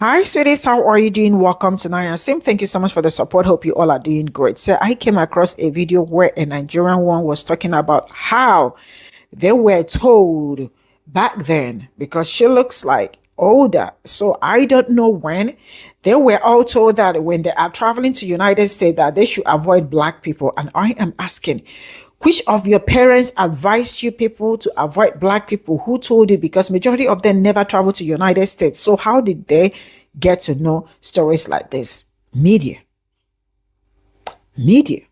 Hi, sweeties. How are you doing? Welcome to Nigerian. Thank you so much for the support. Hope you all are doing great. So I came across a video where a Nigerian one was talking about how they were told back then, because she looks like older. So I don't know when they were all told that when they are traveling to United States that they should avoid black people. And I am asking, which of your parents advised you people to avoid black people? Who told you? Because majority of them never traveled to United States. So how did they get to know stories like this? Media. Media.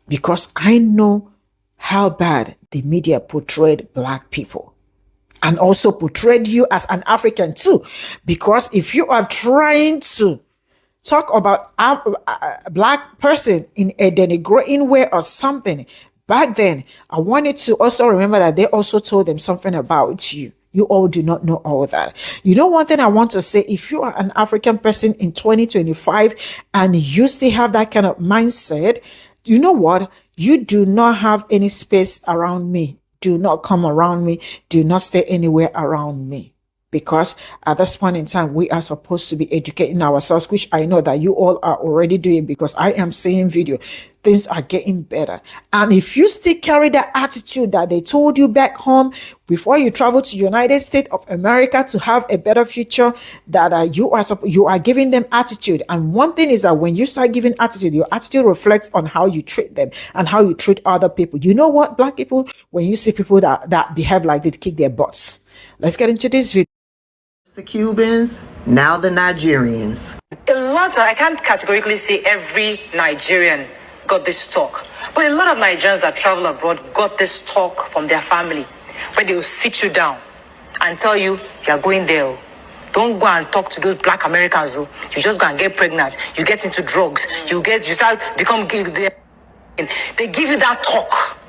Because I know how bad the media portrayed black people and also portrayed you as an African too. Because if you are trying to talk about a black person in a denigrating way or something, back then, I wanted to also remember that they also told them something about you. You all do not know all that. You know, one thing I want to say, if you are an African person in 2025 and you still have that kind of mindset, you know what? You do not have any space around me. Do not come around me. Do not stay anywhere around me. Because at this point in time, we are supposed to be educating ourselves, which I know that you all are already doing, because I am seeing video. Things are getting better. And if you still carry that attitude that they told you back home before you travel to United States of America to have a better future, that you are giving them attitude. And one thing is that when you start giving attitude, your attitude reflects on how you treat them and how you treat other people. You know what, black people, when you see people that behave like they kick their butts. Let's get into this video. The Cubans, now the Nigerians. I can't categorically say every Nigerian got this talk, but a lot of Nigerians that travel abroad got this talk from their family, where they will sit you down and tell you, you are going there. Don't go and talk to those black Americans. You just go and get pregnant. You get into drugs. You start become gay. They give you that talk.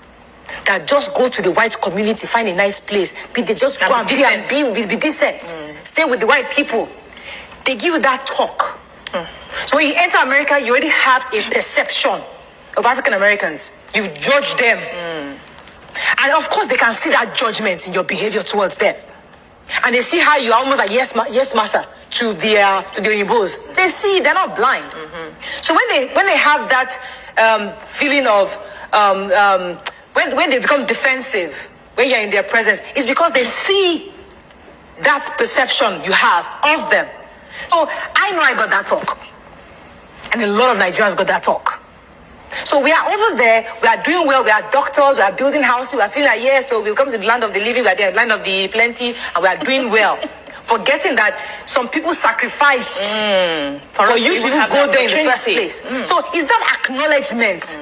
That just go to the white community, find a nice place. They just go and be decent. Stay with the white people. They give you that talk. So when you enter America, you already have a perception of African Americans. You've judged them. And of course, they can see that judgment in your behavior towards them. And they see how you are almost like, yes, master, to the Oyinbos. They see, they're not blind. So when they have that feeling of... When they become defensive, when you're in their presence, it's because they see that perception you have of them. So I know I got that talk. And a lot of Nigerians got that talk. So we are over there, we are doing well, we are doctors, we are building houses, we are feeling like, yeah, so we come to the land of the living, we are the land of the plenty, and we are doing well. Forgetting that some people sacrificed for you to go there in the first place. So is that acknowledgement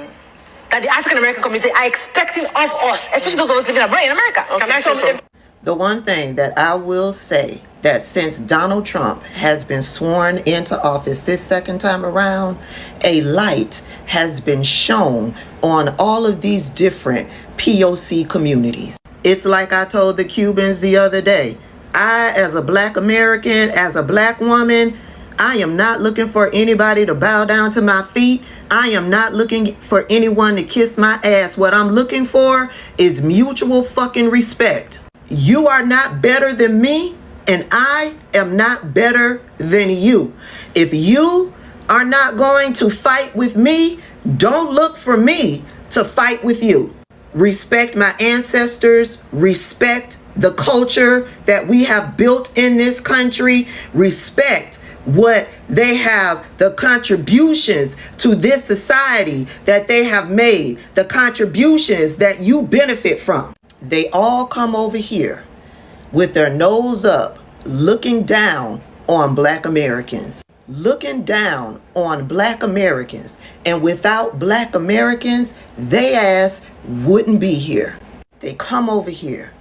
that the African American community are expecting of us, especially those of us living abroad in America? Okay, the one thing that I will say, that since Donald Trump has been sworn into office this second time around, a light has been shown on all of these different POC communities. It's like I told the Cubans the other day, I, as a black American, as a black woman, I am not looking for anybody to bow down to my feet. I am not looking for anyone to kiss my ass. What I'm looking for is mutual fucking respect. You are not better than me, and I am not better than you. If you are not going to fight with me, don't look for me to fight with you. Respect my ancestors. Respect the culture that we have built in this country. Respect what they have, the contributions to this society that they have made, the contributions that you benefit from. They all come over here with their nose up, looking down on black Americans, looking down on black Americans. And without black Americans, they ass wouldn't be here. They come over here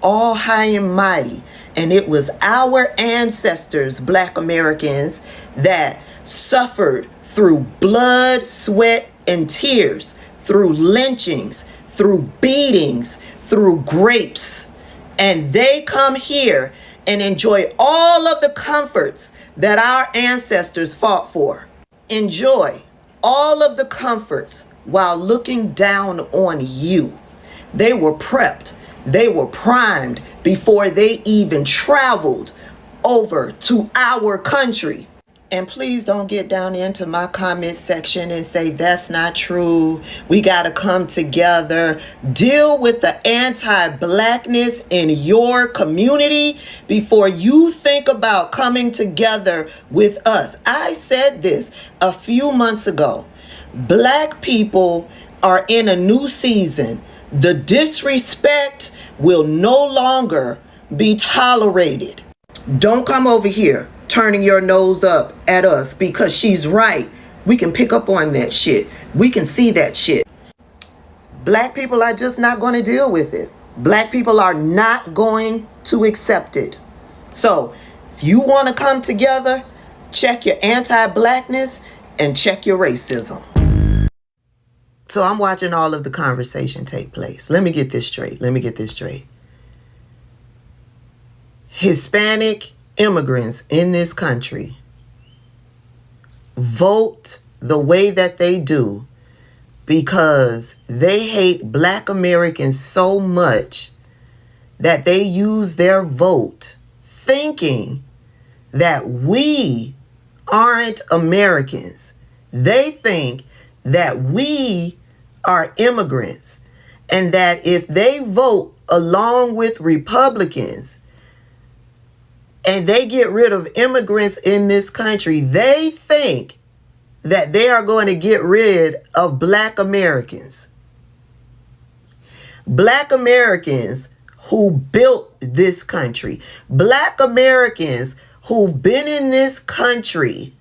all high and mighty. And it was our ancestors, black Americans, that suffered through blood, sweat, and tears, through lynchings, through beatings, through grapes. And they come here and enjoy all of the comforts that our ancestors fought for. Enjoy all of the comforts while looking down on you. They were prepped. They were primed before they even traveled over to our country. And please don't get down into my comment section and say that's not true. We got to come together. Deal with the anti-blackness in your community before you think about coming together with us. I said this a few months ago. Black people are in a new season. The disrespect will no longer be tolerated. Don't come over here turning your nose up at us because she's right. We can pick up on that shit. We can see that shit. Black people are just not going to deal with it. Black people are not going to accept it. So if you want to come together, check your anti-blackness and check your racism. So I'm watching all of the conversation take place. Let me get this straight. Hispanic immigrants in this country vote the way that they do because they hate Black Americans so much that they use their vote thinking that we aren't Americans. They think that we are immigrants and that if they vote along with Republicans and they get rid of immigrants in this country, they think that they are going to get rid of Black Americans. Black Americans who built this country. Black Americans who've been in this country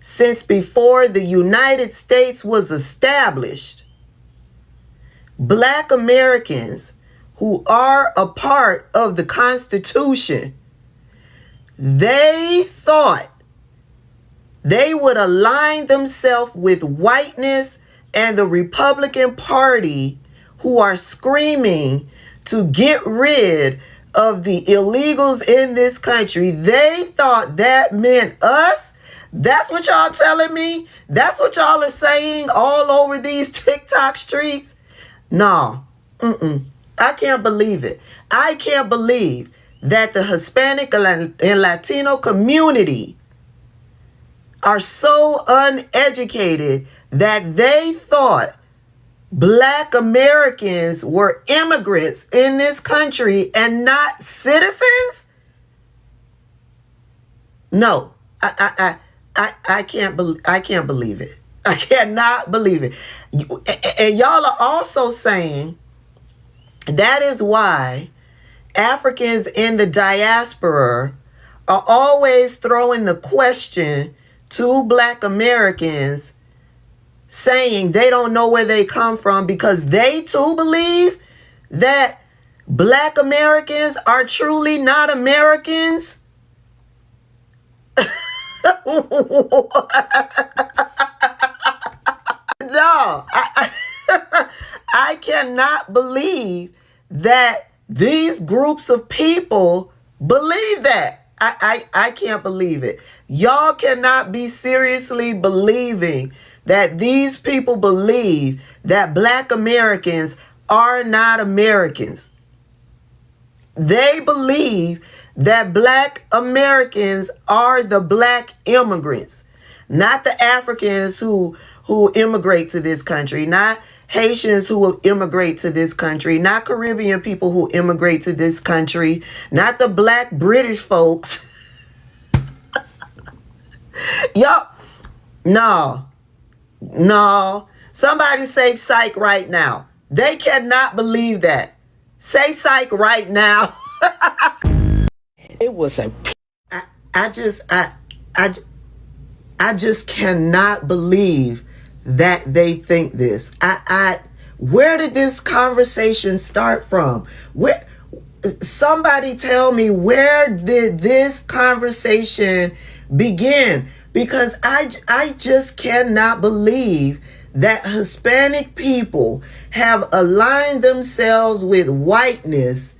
since before the United States was established. Black Americans who are a part of the Constitution. They thought they would align themselves with whiteness and the Republican Party who are screaming to get rid of the illegals in this country. They thought that meant us. That's what y'all telling me? That's what y'all are saying all over these TikTok streets? No. I can't believe it. I can't believe that the Hispanic and Latino community are so uneducated that they thought Black Americans were immigrants in this country and not citizens? No, I can't believe it. I cannot believe it. And y'all are also saying that is why Africans in the diaspora are always throwing the question to Black Americans, saying they don't know where they come from because they too believe that Black Americans are truly not Americans. No, I cannot believe that these groups of people believe that. I can't believe it. Y'all cannot be seriously believing that these people believe that Black Americans are not Americans. They believe that Black Americans are the Black immigrants, not the Africans who immigrate to this country, not Haitians who will immigrate to this country, not Caribbean people who immigrate to this country, not the Black British folks. Yup. No. Somebody say psych right now. They cannot believe that. Say psych right now. It was a... I just cannot believe that they think this. Where did this conversation start from? Somebody tell me, where did this conversation begin? Because I just cannot believe that Hispanic people have aligned themselves with whiteness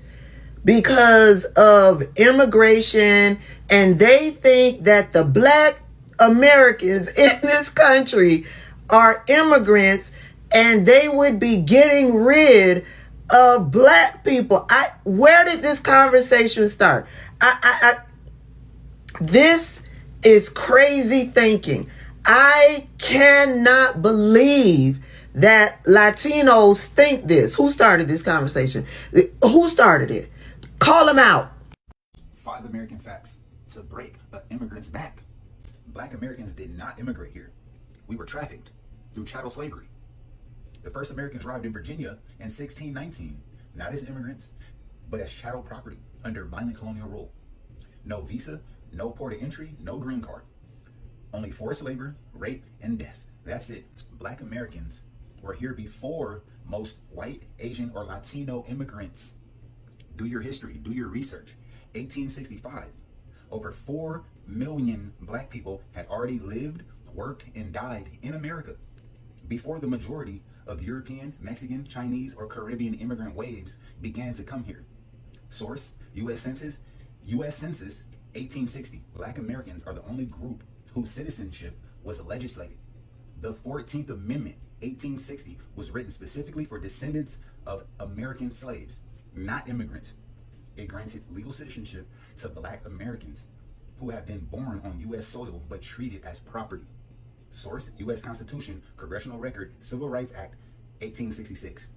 because of immigration, and they think that the Black Americans in this country are immigrants and they would be getting rid of Black people. Where did this conversation start? This is crazy thinking. I cannot believe that Latinos think this. Who started this conversation? Who started it? Call them out. 5 American facts to break an immigrant's back. Black Americans did not immigrate here. We were trafficked through chattel slavery. The first Americans arrived in Virginia in 1619, not as immigrants, but as chattel property under violent colonial rule. No visa, no port of entry, no green card. Only forced labor, rape, and death. That's it. Black Americans were here before most white, Asian, or Latino immigrants. Do your history, do your research. 1865, over 4 million black people had already lived, worked, and died in America before the majority of European, Mexican, Chinese, or Caribbean immigrant waves began to come here. Source, U.S. Census, 1860. Black Americans are the only group whose citizenship was legislated. The 14th Amendment, 1860, was written specifically for descendants of American slaves, not immigrants. It granted legal citizenship to Black Americans who have been born on U.S. soil but treated as property. Source, U.S. Constitution, Congressional Record, Civil Rights Act, 1866.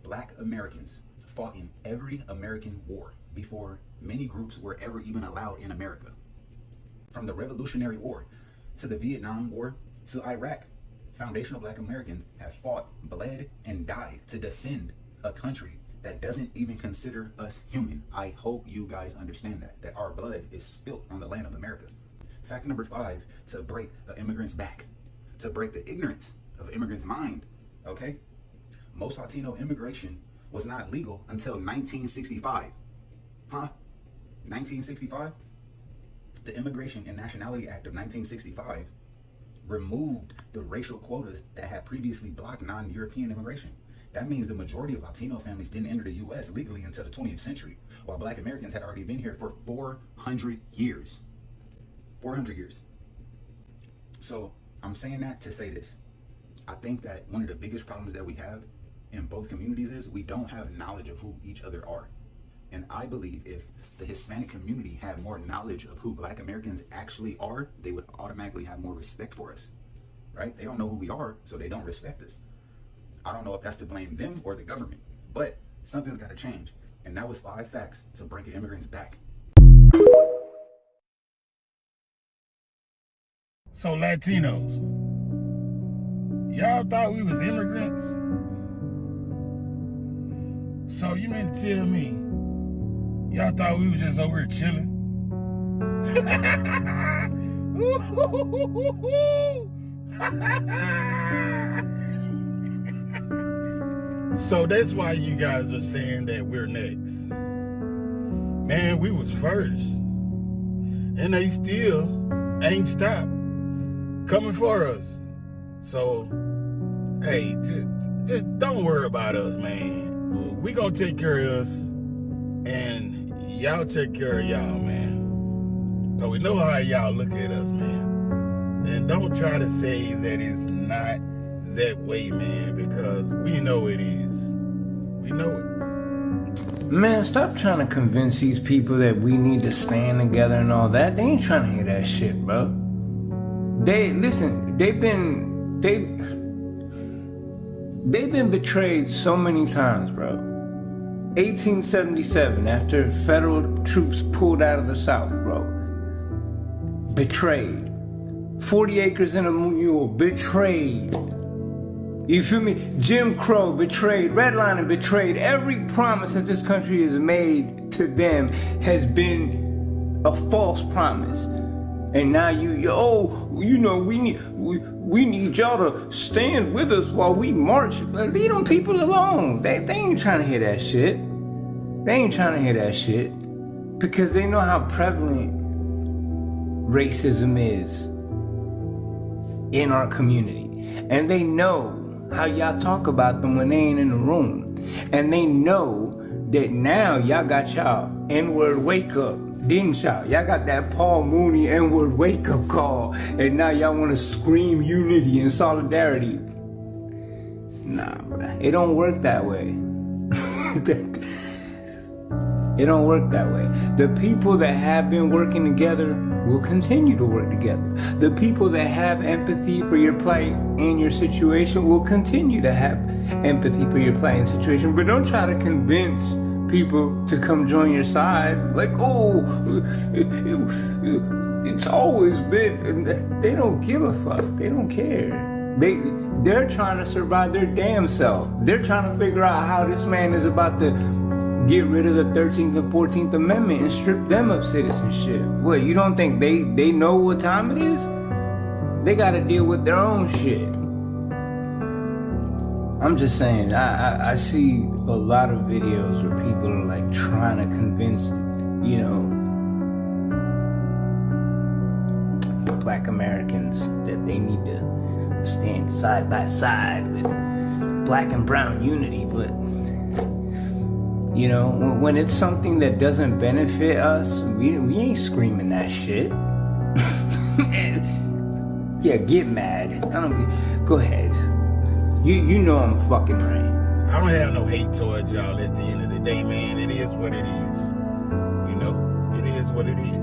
Black Americans fought in every American war before many groups were ever even allowed in America. From the Revolutionary War to the Vietnam War to Iraq, foundational Black Americans have fought, bled, and died to defend a country that doesn't even consider us human. I hope you guys understand that our blood is spilt on the land of America. Fact number 5, to break the immigrant's back, to break the ignorance of immigrants' mind, okay? Most Latino immigration was not legal until 1965. 1965? The Immigration and Nationality Act of 1965 removed the racial quotas that had previously blocked non-European immigration. That means the majority of Latino families didn't enter the U.S. legally until the 20th century, while Black Americans had already been here for 400 years. 400 years. So I'm saying that to say this. I think that one of the biggest problems that we have in both communities is we don't have knowledge of who each other are. And I believe if the Hispanic community had more knowledge of who Black Americans actually are, they would automatically have more respect for us, right? They don't know who we are, so they don't respect us. I don't know if that's to blame them or the government, but something's got to change. And that was 5 facts to break an immigrant's back. So Latinos, y'all thought we was immigrants? So you mean to tell me y'all thought we was just over here chilling? So that's why you guys are saying that we're next. Man, we was first. And they still ain't stopped coming for us. So, hey, just don't worry about us, man. We gonna take care of us, and y'all take care of y'all, man. But we know how y'all look at us, man. And don't try to say that it's not that way, man, because we know it is. We know it. Man, stop trying to convince these people that we need to stand together and all that. They ain't trying to hear that shit, bro. They've been betrayed so many times, bro. 1877, after federal troops pulled out of the South, bro. Betrayed. 40 acres and a mule, betrayed. You feel me? Jim Crow, betrayed. Redlining, betrayed. Every promise that this country has made to them has been a false promise. And now we need y'all to stand with us while we march. Leave them people alone. They ain't trying to hear that shit. They ain't trying to hear that shit. Because they know how prevalent racism is in our community. And they know how y'all talk about them when they ain't in the room. And they know that now y'all got y'all N-word wake up. Didn't y'all? Y'all got that Paul Mooney N-word wake up call. And now y'all want to scream unity and solidarity. Nah, bro. It don't work that way. It don't work that way. The people that have been working together will continue to work together. The people that have empathy for your plight and your situation will continue to have empathy for your plight and situation. But don't try to convince people to come join your side. Like, oh, it's always been. They don't give a fuck. They don't care. They're trying to survive their damn self. They're trying to figure out how this man is about to get rid of the 13th and 14th Amendment and strip them of citizenship. What, you don't think they know what time it is? They got to deal with their own shit. I'm just saying, I see a lot of videos where people are like trying to convince, you know, Black Americans that they need to stand side by side with Black and brown unity, but you know, when it's something that doesn't benefit us, we ain't screaming that shit. Yeah, get mad. Go ahead. You know I'm fucking right. I don't have no hate towards y'all at the end of the day, man. It is what it is. You know, it is what it is.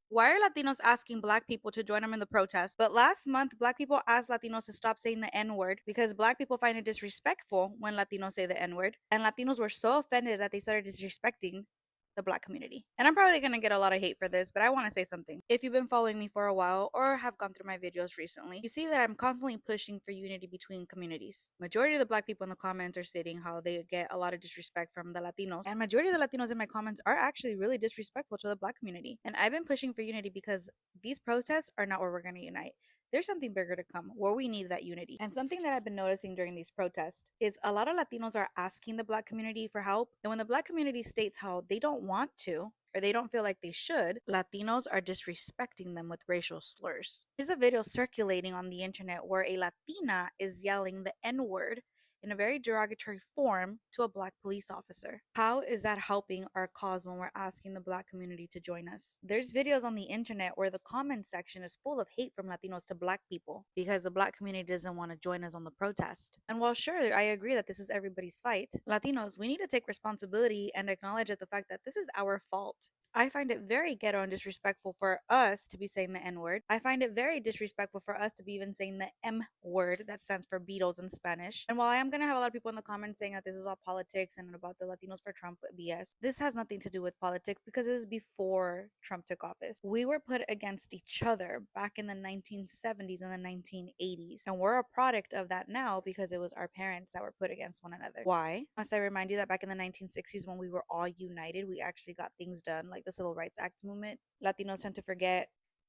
Why are Latinos asking Black people to join them in the protest? But last month, Black people asked Latinos to stop saying the N-word because Black people find it disrespectful when Latinos say the N-word. And Latinos were so offended that they started disrespecting the Black community. And I'm probably going to get a lot of hate for this, but I want to say something. If you've been following me for a while or have gone through my videos recently, you see that I'm constantly pushing for unity between communities. Majority of the Black people in the comments are stating how they get a lot of disrespect from the Latinos, and majority of the Latinos in my comments are actually really disrespectful to the Black community. And I've been pushing for unity because these protests are not where we're going to unite. There's something bigger to come where we need that unity. And something that I've been noticing during these protests is a lot of Latinos are asking the Black community for help. And when the Black community states how they don't want to, or they don't feel like they should, Latinos are disrespecting them with racial slurs. There's a video circulating on the internet where a Latina is yelling the N-word in a very derogatory form to a Black police officer. How is that helping our cause when we're asking the Black community to join us? There's videos on the internet where the comment section is full of hate from Latinos to Black people because the Black community doesn't want to join us on the protest. And while sure, I agree that this is everybody's fight, Latinos, we need to take responsibility and acknowledge the fact that this is our fault. I find it very ghetto and disrespectful for us to be saying the N-word. I find it very disrespectful for us to be even saying the M word, that stands for Beatles in Spanish. And while I am going to have a lot of people in the comments saying that this is all politics and about the Latinos for Trump BS, this has nothing to do with politics because it is before Trump took office. We were put against each other back in the 1970s and the 1980s. And we're a product of that now because it was our parents that were put against one another. Why? Must I remind you that back in the 1960s when we were all united, we actually got things done, like the Civil Rights Act movement. Latinos tend to forget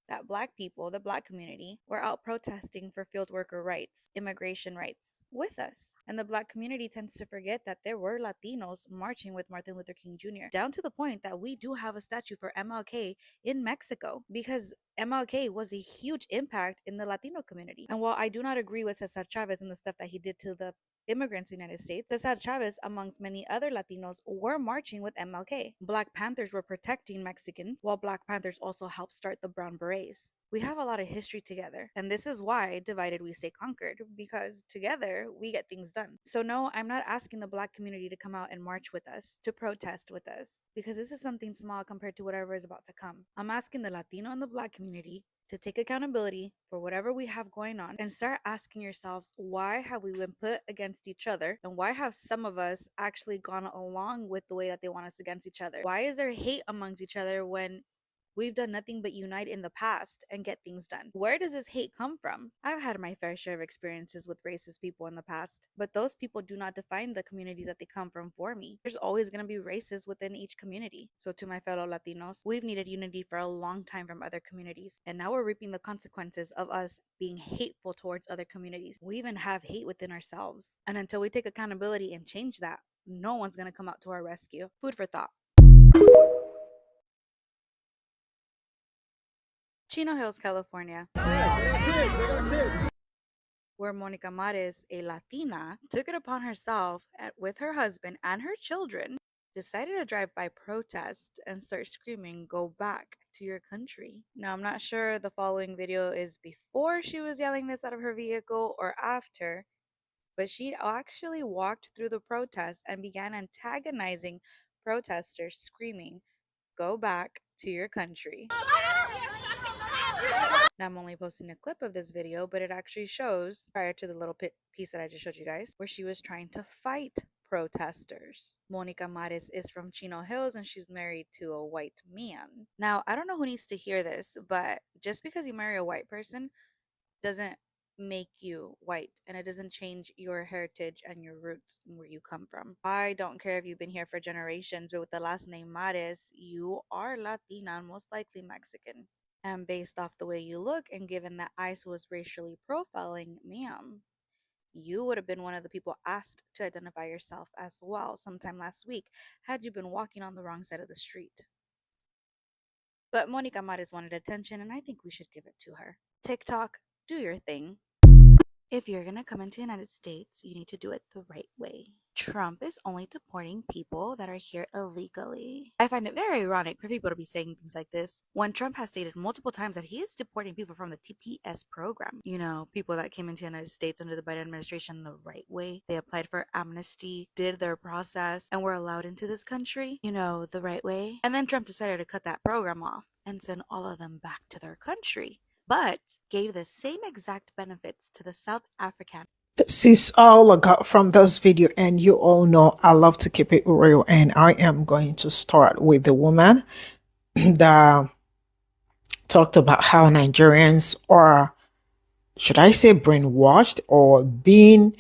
that Black people, the Black community, were out protesting for field worker rights, immigration rights with us. And the Black community tends to forget that there were Latinos marching with Martin Luther King Jr., down to the point that we do have a statue for MLK in Mexico because MLK was a huge impact in the Latino community. And while I do not agree with Cesar Chavez and the stuff that he did to the immigrants in the United States, Cesar Chavez, amongst many other Latinos, were marching with MLK. Black Panthers were protecting Mexicans, while Black Panthers also helped start the Brown Berets. We have a lot of history together, and this is why divided we stay conquered, because together we get things done. So no, I'm not asking the Black community to come out and march with us, to protest with us, because this is something small compared to whatever is about to come. I'm asking the Latino and the Black community to take accountability for whatever we have going on and start asking yourselves, why have we been put against each other? And why have some of us actually gone along with the way that they want us against each other? Why is there hate amongst each other when we've done nothing but unite in the past and get things done? Where does this hate come from? I've had my fair share of experiences with racist people in the past, but those people do not define the communities that they come from for me. There's always going to be racists within each community. So to my fellow Latinos, we've needed unity for a long time from other communities, and now we're reaping the consequences of us being hateful towards other communities. We even have hate within ourselves. And until we take accountability and change that, no one's going to come out to our rescue. Food for thought. Chino Hills, California, where Monica Mares, a Latina, took it upon herself with her husband and her children, decided to drive by protest and start screaming, "Go back to your country." Now, I'm not sure the following video is before she was yelling this out of her vehicle or after, but she actually walked through the protest and began antagonizing protesters, screaming, "Go back to your country." Now, I'm only posting a clip of this video, but it actually shows, prior to the little piece that I just showed you guys, where she was trying to fight protesters. Monica Mares is from Chino Hills and she's married to a white man. Now, I don't know who needs to hear this, but just because you marry a white person doesn't make you white, and it doesn't change your heritage and your roots and where you come from. I don't care if you've been here for generations, but with the last name Mares, you are Latina and most likely Mexican. And based off the way you look, and given that ICE was racially profiling, ma'am, you would have been one of the people asked to identify yourself as well sometime last week had you been walking on the wrong side of the street. But Monica Mares wanted attention, and I think we should give it to her. TikTok, do your thing. If you're gonna come into the United States, you need to do it the right way. Trump is only deporting people that are here illegally. I find it very ironic for people to be saying things like this when Trump has stated multiple times that he is deporting people from the TPS program. You know, people that came into the United States under the Biden administration the right way. They applied for amnesty, did their process, and were allowed into this country, you know, the right way. And then Trump decided to cut that program off and send all of them back to their country, but gave the same exact benefits to the South African. This is all I got from this video, and you all know I love to keep it real, and I am going to start with the woman that talked about how Nigerians are, should I say, brainwashed or being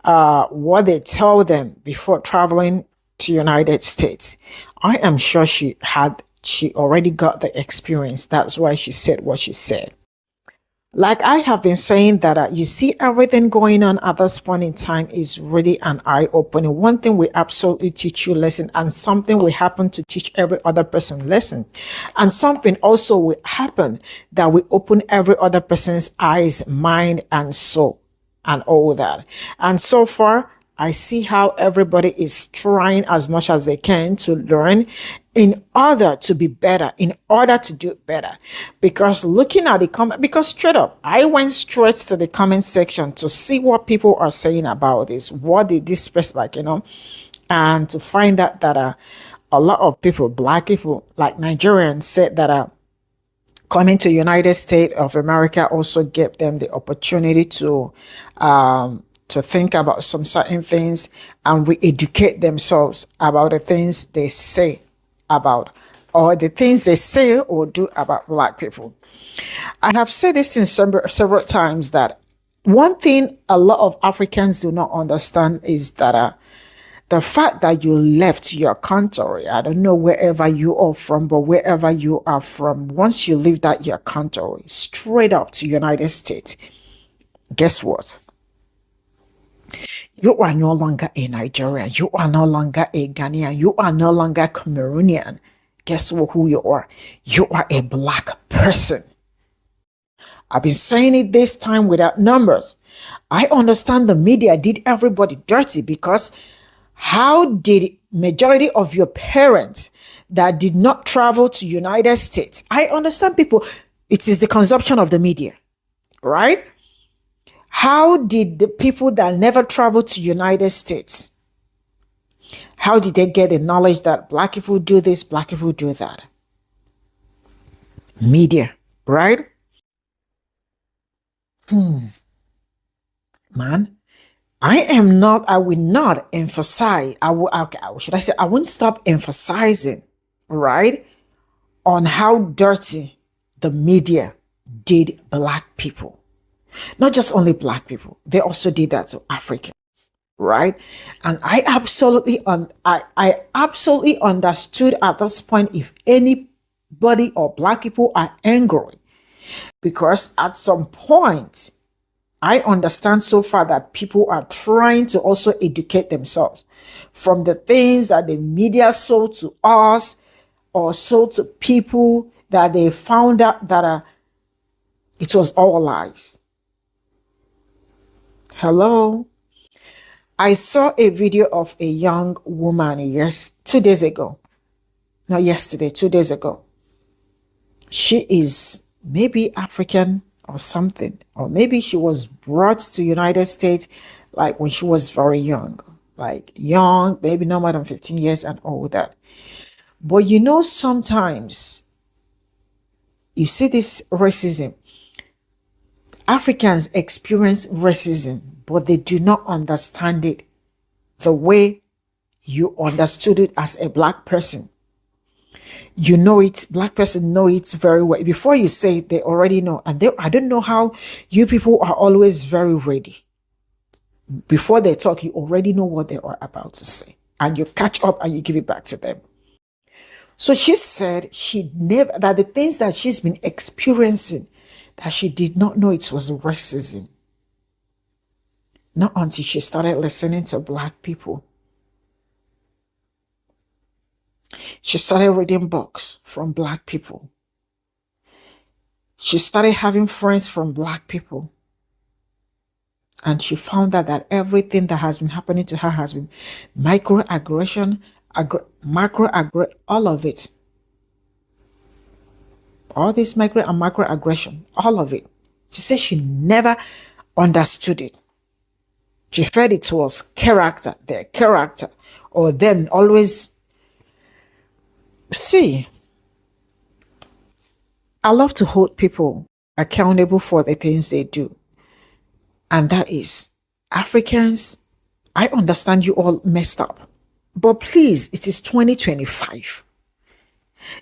what they tell them before traveling to United States. I am sure she already got the experience. That's why she said what she said. Like I have been saying that you see everything going on at this point in time is really an eye-opening. One thing we absolutely teach you lesson, and something we happen to teach every other person lesson. And something also will happen that we open every other person's eyes, mind, and soul, and all that. And so far, I see how everybody is trying as much as they can to learn in order to be better, in order to do better. Because looking at the comment, because straight up, I went straight to the comment section to see what people are saying about this. What did this person like, and to find out that a lot of people, black people, like Nigerians, said that coming to United States of America also gave them the opportunity to think about some certain things and re-educate themselves about the things they say about, or the things they say or do about black people. I have said this in several times that one thing a lot of Africans do not understand is that the fact that you left your country, I don't know wherever you are from, but wherever you are from, once you leave that your country, straight up to United States, guess what? You are no longer a Nigerian. You are no longer a Ghanaian. You are no longer Cameroonian. Guess what, who you are? You are a black person. I've been saying it this time without numbers. I understand the media did everybody dirty, because how did majority of your parents that did not travel to United States? I understand people, it is the consumption of the media, right? How did the people that never traveled to United States, how did they get the knowledge that black people do this, black people do that? Media, right? Man, I will not emphasize, I won't stop emphasizing, right, on how dirty the media did black people. Not just only black people, they also did that to Africans, right? And I absolutely understood at this point if anybody or black people are angry, because at some point, I understand so far that people are trying to also educate themselves from the things that the media sold to us or sold to people, that they found out that it was all lies. Hello. I saw a video of a young woman, 2 days ago. Not yesterday, 2 days ago. She is maybe African or something, or maybe she was brought to United States like when she was very young, like young, maybe no more than 15 years and all that. But you know, sometimes you see this racism. Africans experience racism, but they do not understand it the way you understood it as a black person. You know it, black person know it very well. Before you say it, they already know. And I don't know how you people are always very ready. Before they talk, you already know what they are about to say. And you catch up and you give it back to them. So she said that the things that she's been experiencing, that she did not know it was racism. Not until she started listening to black people. She started reading books from black people. She started having friends from black people. And she found out that everything that has been happening to her has been microaggression, macroaggression, all of it. All this micro and macroaggression, all of it. She said she never understood it. She felt it was character, their character, or them always. See, I love to hold people accountable for the things they do. And that is, Africans, I understand you all messed up. But please, it is 2025.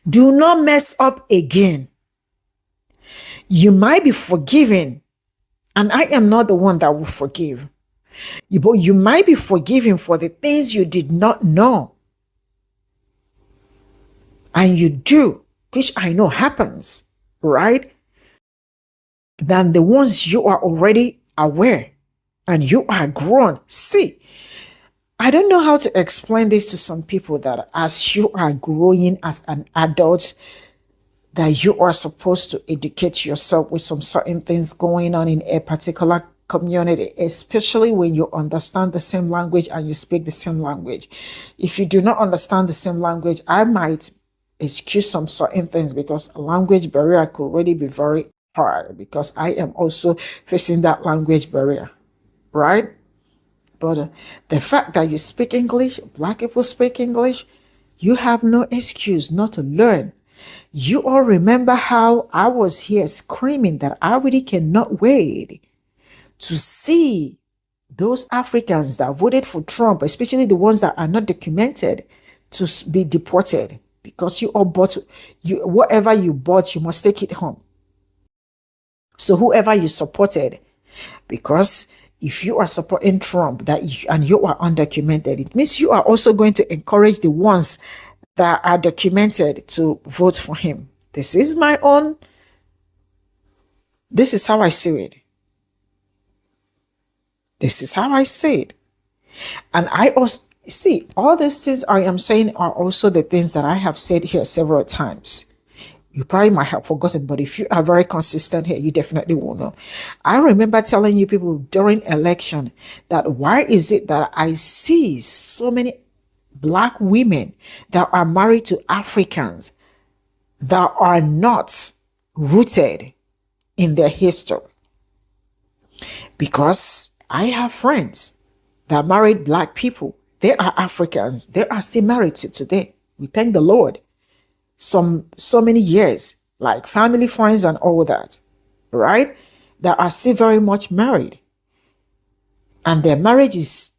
Do not mess up again. You might be forgiven, and I am not the one that will forgive. But you might be forgiven for the things you did not know. And you do, which I know happens, right? Than the ones you are already aware and you are grown. See, I don't know how to explain this to some people, that as you are growing as an adult, that you are supposed to educate yourself with some certain things going on in a particular community, especially when you understand the same language and you speak the same language. If you do not understand the same language, I might excuse some certain things, because a language barrier could really be very hard, because I am also facing that language barrier, right? But the fact that you speak English, black people speak English, you have no excuse not to learn. You all remember how I was here screaming that I really cannot wait to see those Africans that voted for Trump, especially the ones that are not documented, to be deported, because you all bought, whatever you bought, you must take it home. So whoever you supported, because if you are supporting Trump and you are undocumented, it means you are also going to encourage the ones that are documented to vote for him. This is how I see it. This is how I see it. And I also see all these things I am saying are also the things that I have said here several times. You probably might have forgotten, but if you are very consistent here, you definitely will know. I remember telling you people during election that why is it that I see so many black women that are married to Africans that are not rooted in their history? Because I have friends that married black people. They are Africans. They are still married to today. We thank the Lord. So many years, like family, friends, and all that, right? That are still very much married. And their marriage is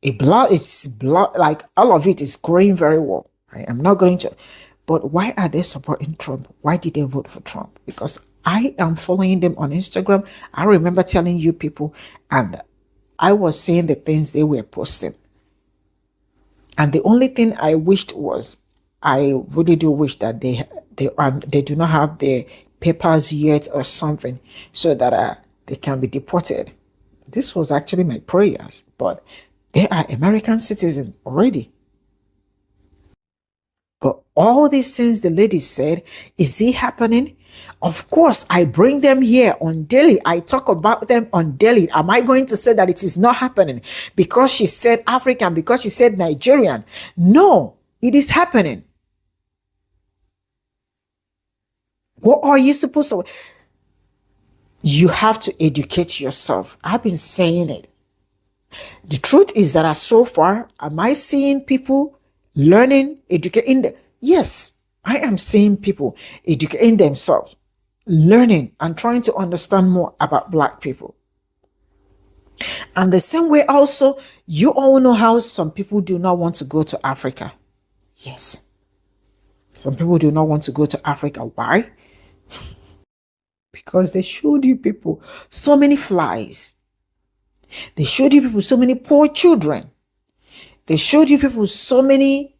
like all of it is growing very well. I am not going to, but why are they supporting Trump? Why did they vote for Trump? Because I am following them on Instagram. I remember telling you people, and I was seeing the things they were posting. And the only thing I wished was, I really do wish that they do not have their papers yet or something, so that they can be deported. This was actually my prayers, but they are American citizens already. But all these things the lady said, is it happening? Of course, I bring them here on daily. I talk about them on daily. Am I going to say that it is not happening because she said African, because she said Nigerian? No, it is happening. What are you supposed to? You have to educate yourself. I've been saying it. The truth is that as so far, am I seeing people learning, educating? Yes, I am seeing people educating themselves, learning and trying to understand more about Black people. And the same way also, you all know how some people do not want to go to Africa. Yes. Some people do not want to go to Africa. Why? Because they showed you people so many flies. They showed you people so many poor children. They showed you people so many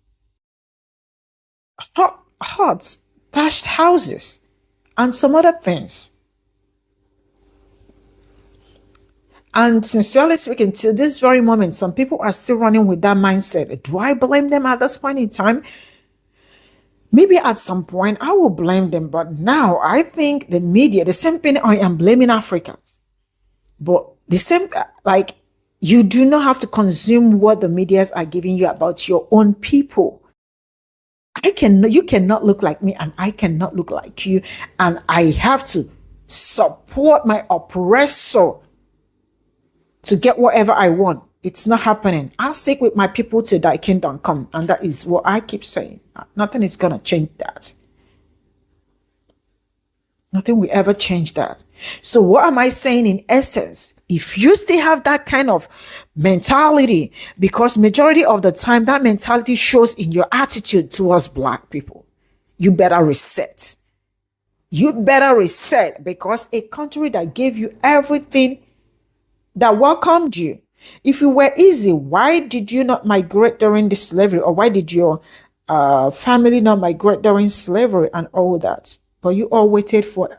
huts, thatched houses, and some other things. And sincerely speaking, to this very moment, some people are still running with that mindset. Do I blame them at this point in time? Maybe at some point I will blame them, but now I think the media, the same thing I am blaming Africans, but the same, like, you do not have to consume what the medias are giving you about your own people. You cannot look like me and I cannot look like you, and I have to support my oppressor to get whatever I want. It's not happening. I'll stick with my people till thy kingdom come. And that is what I keep saying. Nothing is going to change that. Nothing will ever change that. So what am I saying in essence? If you still have that kind of mentality, because majority of the time that mentality shows in your attitude towards Black people, you better reset. You better reset, because a country that gave you everything, that welcomed you. If you were easy, why did you not migrate during the slavery? Or why did your family not migrate during slavery and all that? But you all waited for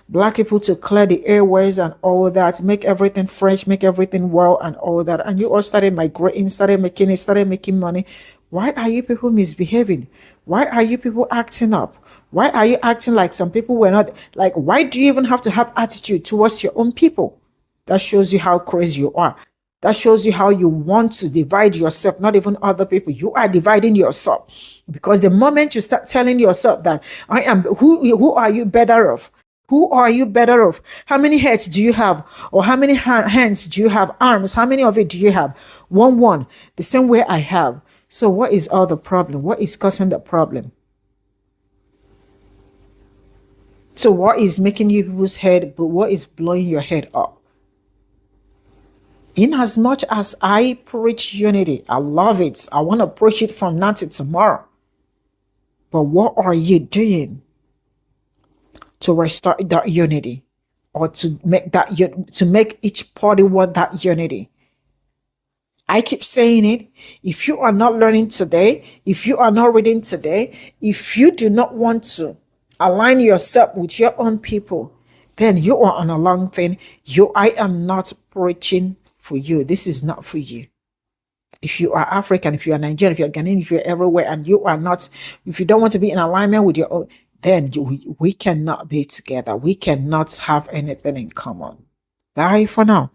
Black people to clear the airways and all that, make everything fresh, make everything well and all that. And you all started migrating, started making money. Why are you people misbehaving? Why are you people acting up? Why are you acting like some people were not? Like, why do you even have to have attitude towards your own people? That shows you how crazy you are. That shows you how you want to divide yourself, not even other people. You are dividing yourself, because the moment you start telling yourself that I am, who are you better off? Who are you better off? How many heads do you have? Or how many hands do you have? Arms, how many of it do you have? One. The same way I have. So what is all the problem? What is causing the problem? So what is making you people's head, what is blowing your head up? In as much as I preach unity, I love it. I want to preach it from now to tomorrow. But what are you doing to restore that unity, or to make each party want that unity? I keep saying it. If you are not learning today, if you are not reading today, if you do not want to align yourself with your own people, then you are on a long thing. I am not preaching for you. This is not for you. If you are African, if you are Nigerian, if you are Ghanaian, if you're everywhere, and you are not, if you don't want to be in alignment with your own, then we cannot be together. We cannot have anything in common. Bye for now.